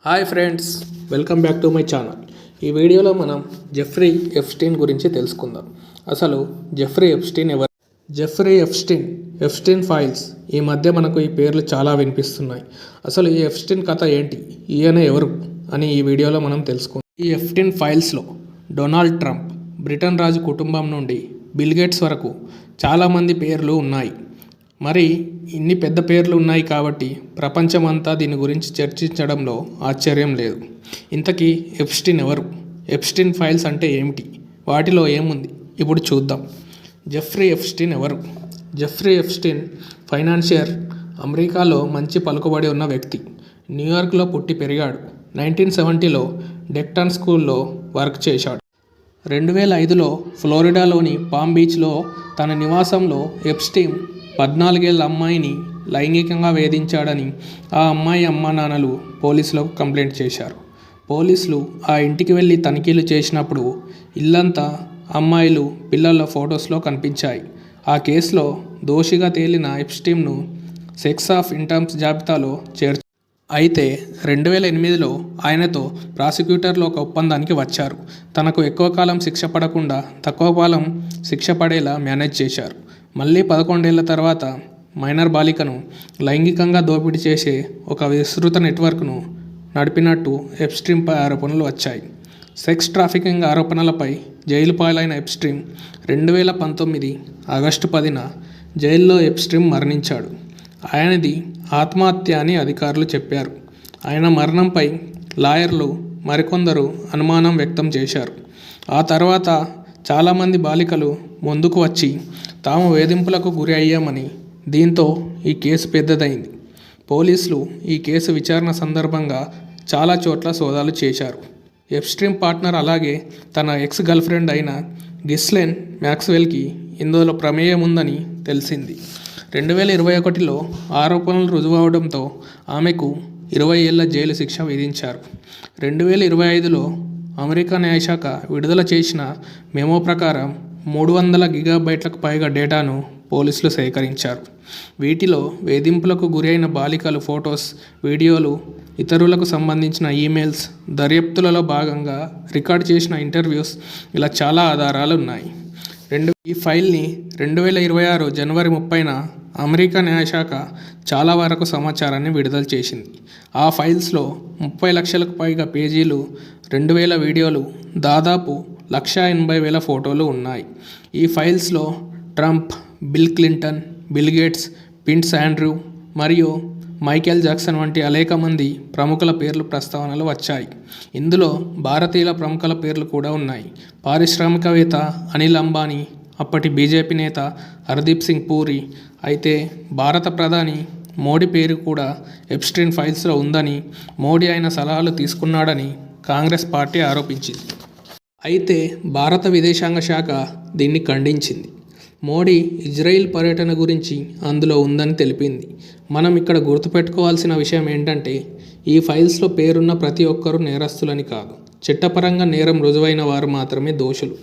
Hi friends, welcome back to my channel. ఈ వీడియోలో మనం జెఫ్రీ ఎప్స్టీన్ గురించి తెలుసుకుందాం. అసలు జెఫ్రీ ఎప్స్టీన్ ఎవరు? Jeffrey Epstein files. ఈ మధ్య మనకు ఈ పేర్లు చాలా వినిపిస్తున్నాయి. అసలు ఈ ఎప్స్టీన్ కథ ఏంటి, ఈయన ఎవరు అని ఈ వీడియోలో మనం తెలుసుకుందాం. ఈ ఎప్స్టీన్ ఫైల్స్లో డొనాల్డ్ ట్రంప్, బ్రిటన్ రాజు కుటుంబం నుండి బిల్ గేట్స్ వరకు చాలామంది పేర్లు ఉన్నాయి. మరి ఇన్ని పెద్ద పేర్లు ఉన్నాయి కాబట్టి ప్రపంచమంతా దీని గురించి చర్చించడంలో ఆశ్చర్యం లేదు. ఇంతకీ ఎప్స్టీన్ ఎవరు? ఎప్స్టీన్ ఫైల్స్ అంటే ఏమిటి? వాటిలో ఏముంది? ఇప్పుడు చూద్దాం. జెఫ్రీ ఎప్స్టీన్ ఎవరు? జెఫ్రీ ఎప్స్టీన్ ఫైనాన్షియర్, అమెరికాలో మంచి పలుకుబడి ఉన్న వ్యక్తి. న్యూయార్క్లో పుట్టి పెరిగాడు. 1970లో డెక్టన్ స్కూల్లో వర్క్ చేశాడు. 2005లో ఫ్లోరిడాలోని పామ్ బీచ్లో తన నివాసంలో ఎప్స్టీన్ 14 ఏళ్ల అమ్మాయిని లైంగికంగా వేధించాడని ఆ అమ్మాయి అమ్మానాన్నలు పోలీసులకు కంప్లైంట్ చేశారు. పోలీసులు ఆ ఇంటికి వెళ్ళి తనిఖీలు చేసినప్పుడు ఇల్లంతా అమ్మాయిలు, పిల్లల ఫొటోస్లో కనిపించాయి. ఆ కేసులో దోషిగా తేలిన ఎప్స్టీన్ను సెక్స్ ఆఫ్ ఇంటమ్స్ జాబితాలో చేర్చారు. అయితే 2008లో ఆయనతో ప్రాసిక్యూటర్లు ఒక ఒప్పందానికి వచ్చారు. తనకు ఎక్కువ కాలం శిక్ష పడకుండా తక్కువ కాలం శిక్ష పడేలా మేనేజ్ చేశారు. మళ్ళీ 11 ఏళ్ల తర్వాత మైనర్ బాలికను లైంగికంగా దోపిడీ చేసే ఒక విస్తృత నెట్వర్క్ను నడిపినట్టు ఎప్స్టీన్పై ఆరోపణలు వచ్చాయి. సెక్స్ ట్రాఫికింగ్ ఆరోపణలపై జైలు పాలైన ఎప్స్టీన్ 2019 ఆగస్టు 10న జైల్లో ఎప్స్టీన్ మరణించాడు. ఆయనది ఆత్మహత్య అని అధికారులు చెప్పారు. ఆయన మరణంపై లాయర్లు మరికొందరు అనుమానం వ్యక్తం చేశారు. ఆ తర్వాత చాలామంది బాలికలు ముందుకు వచ్చి తాము వేధింపులకు గురి అయ్యామని, దీంతో ఈ కేసు పెద్దదైంది. పోలీసులు ఈ కేసు విచారణ సందర్భంగా చాలా చోట్ల సోదాలు చేశారు. ఎప్స్టీన్ పార్ట్నర్ అలాగే తన ఎక్స్ గర్ల్ఫ్రెండ్ అయిన గిస్లెన్ మ్యాక్స్వెల్కి ఇందులో ప్రమేయం ఉందని తెలిసింది. 2021లో ఆరోపణలు రుజువవడంతో ఆమెకు 20 ఏళ్ల జైలు శిక్ష విధించారు. 2025లో అమెరికా న్యాయశాఖ విడుదల చేసిన మెమో ప్రకారం 300 గిగాబైట్లకు పైగా డేటాను పోలీసులు సేకరించారు. వీటిలో వేధింపులకు గురైన బాలికలు ఫొటోస్, వీడియోలు, ఇతరులకు సంబంధించిన ఈమెయిల్స్, దర్యాప్తులలో భాగంగా రికార్డ్ చేసిన ఇంటర్వ్యూస్, ఇలా చాలా ఆధారాలు ఉన్నాయి. ఈ ఫైల్ని 2026 జనవరి 30న అమెరికా న్యాయశాఖ చాలా వరకు సమాచారాన్ని విడుదల చేసింది. ఆ ఫైల్స్లో 30 లక్షలకు పైగా పేజీలు, 2000 వీడియోలు, దాదాపు 180,000 ఫోటోలు ఉన్నాయి. ఈ ఫైల్స్లో Trump, Bill Clinton, Bill Gates, Prince Andrew మరియు మైకేల్ జాక్సన్ వంటి అనేక మంది ప్రముఖుల పేర్లు ప్రస్తావనలు వచ్చాయి. ఇందులో భారతీయుల ప్రముఖుల పేర్లు కూడా ఉన్నాయి. పారిశ్రామికవేత్త అనిల్ అంబానీ, అప్పటి బీజేపీ నేత హర్దీప్ సింగ్ పూరి. అయితే భారత ప్రధాని మోడీ పేరు కూడా ఎప్స్టీన్ ఫైల్స్లో ఉందని, మోడీ ఆయన సలహాలు తీసుకున్నాడని కాంగ్రెస్ పార్టీ ఆరోపించింది. అయితే భారత విదేశాంగ శాఖ దీన్ని ఖండించింది. మోడీ ఇజ్రాయిల్ పర్యటన గురించి అందులో ఉందని తెలిపింది. మనం ఇక్కడ గుర్తుపెట్టుకోవాల్సిన విషయం ఏంటంటే, ఈ ఫైల్స్లో పేరున్న ప్రతి ఒక్కరూ నేరస్తులని కాదు, చట్టపరంగా నేరం రుజువైన వారు మాత్రమే దోషులు.